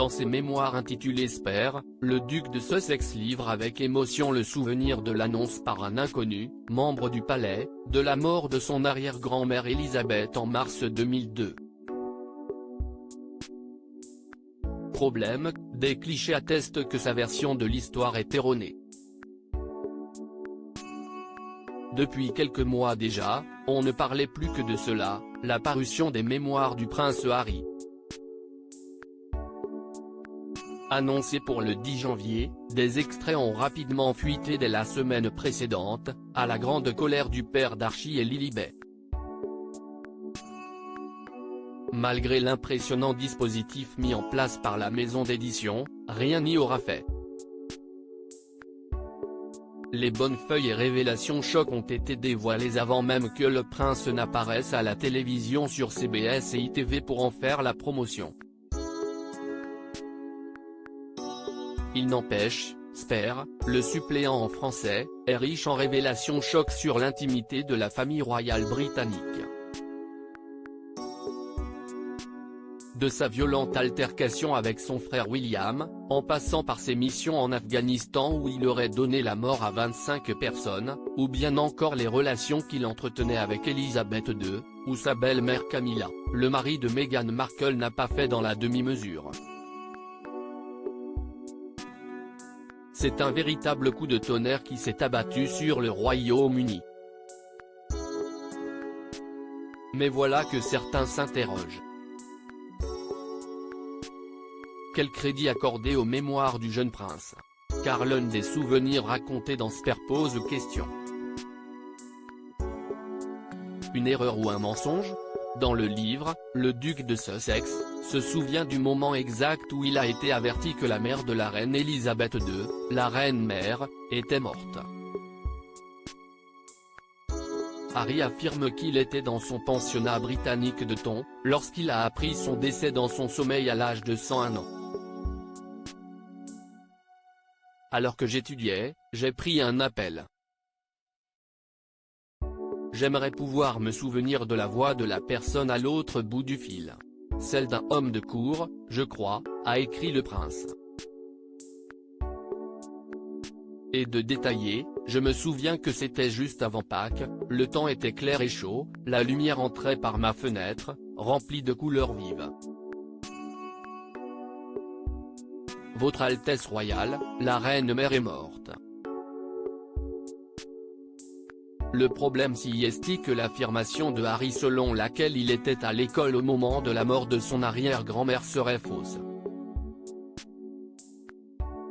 Dans ses mémoires intitulées Spare, le duc de Sussex livre avec émotion le souvenir de l'annonce par un inconnu, membre du palais, de la mort de son arrière-grand-mère Elisabeth en mars 2002. Problème, des clichés attestent que sa version de l'histoire est erronée. Depuis quelques mois déjà, on ne parlait plus que de cela, la parution des mémoires du prince Harry. Annoncé pour le 10 janvier, des extraits ont rapidement fuité dès la semaine précédente, à la grande colère du père d'Archie et Lilibet. Malgré l'impressionnant dispositif mis en place par la maison d'édition, rien n'y aura fait. Les bonnes feuilles et révélations choc ont été dévoilées avant même que le prince n'apparaisse à la télévision sur CBS et ITV pour en faire la promotion. Il n'empêche, Spare, le suppléant en français, est riche en révélations choc sur l'intimité de la famille royale britannique. De sa violente altercation avec son frère William, en passant par ses missions en Afghanistan où il aurait donné la mort à 25 personnes, ou bien encore les relations qu'il entretenait avec Elisabeth II, ou sa belle-mère Camilla, le mari de Meghan Markle n'a pas fait dans la demi-mesure. C'est un véritable coup de tonnerre qui s'est abattu sur le Royaume-Uni. Mais voilà que certains s'interrogent. Quel crédit accorder aux mémoires du jeune prince? Car l'un des souvenirs racontés dans Spare pose question. Une erreur ou un mensonge? Dans le livre, le duc de Sussex se souvient du moment exact où il a été averti que la mère de la reine Elisabeth II, la reine-mère, était morte. Harry affirme qu'il était dans son pensionnat britannique de Taunton, lorsqu'il a appris son décès dans son sommeil à l'âge de 101 ans. Alors que j'étudiais, j'ai pris un appel. J'aimerais pouvoir me souvenir de la voix de la personne à l'autre bout du fil. Celle d'un homme de cour, je crois, a écrit le prince. Et de détailler, je me souviens que c'était juste avant Pâques, le temps était clair et chaud, la lumière entrait par ma fenêtre, remplie de couleurs vives. Votre Altesse royale, la reine-mère est morte. Le problème s'y est que l'affirmation de Harry selon laquelle il était à l'école au moment de la mort de son arrière-grand-mère serait fausse.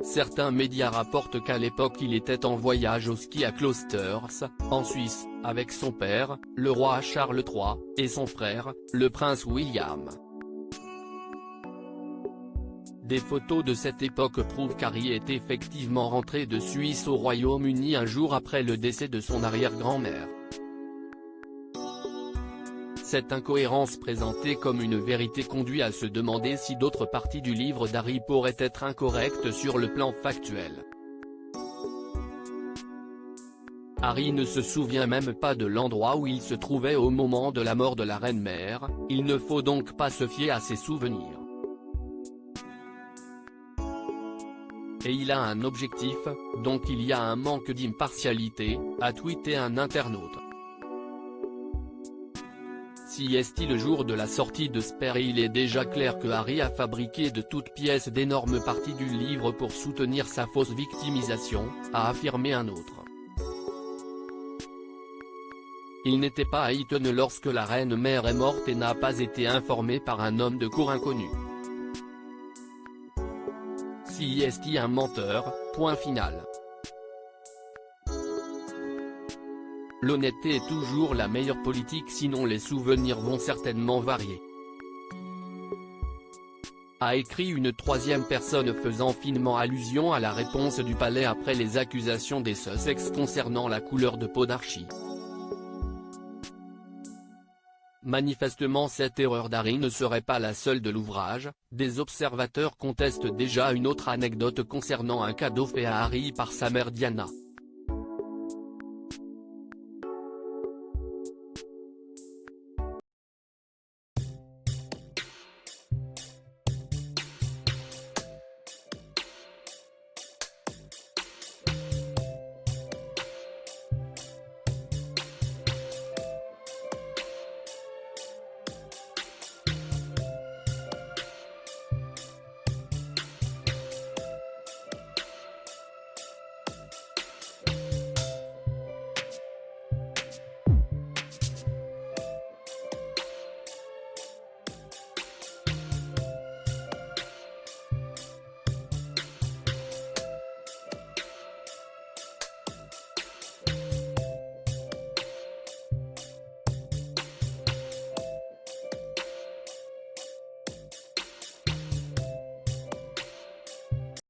Certains médias rapportent qu'à l'époque il était en voyage au ski à Clousters, en Suisse, avec son père, le roi Charles III, et son frère, le prince William. Des photos de cette époque prouvent qu'Harry est effectivement rentré de Suisse au Royaume-Uni un jour après le décès de son arrière-grand-mère. Cette incohérence présentée comme une vérité conduit à se demander si d'autres parties du livre d'Harry pourraient être incorrectes sur le plan factuel. Harry ne se souvient même pas de l'endroit où il se trouvait au moment de la mort de la reine-mère, il ne faut donc pas se fier à ses souvenirs. Et il a un objectif, donc il y a un manque d'impartialité, a tweeté un internaute. Si est-il le jour de la sortie de Spare et il est déjà clair que Harry a fabriqué de toutes pièces d'énormes parties du livre pour soutenir sa fausse victimisation, a affirmé un autre. Il n'était pas à Eton lorsque la reine-mère est morte et n'a pas été informé par un homme de cour inconnu. Si est un menteur, point final. L'honnêteté est toujours la meilleure politique sinon les souvenirs vont certainement varier. A écrit une troisième personne faisant finement allusion à la réponse du palais après les accusations des Sussex concernant la couleur de peau d'Archie. Manifestement cette erreur d'Harry ne serait pas la seule de l'ouvrage, des observateurs contestent déjà une autre anecdote concernant un cadeau fait à Harry par sa mère Diana.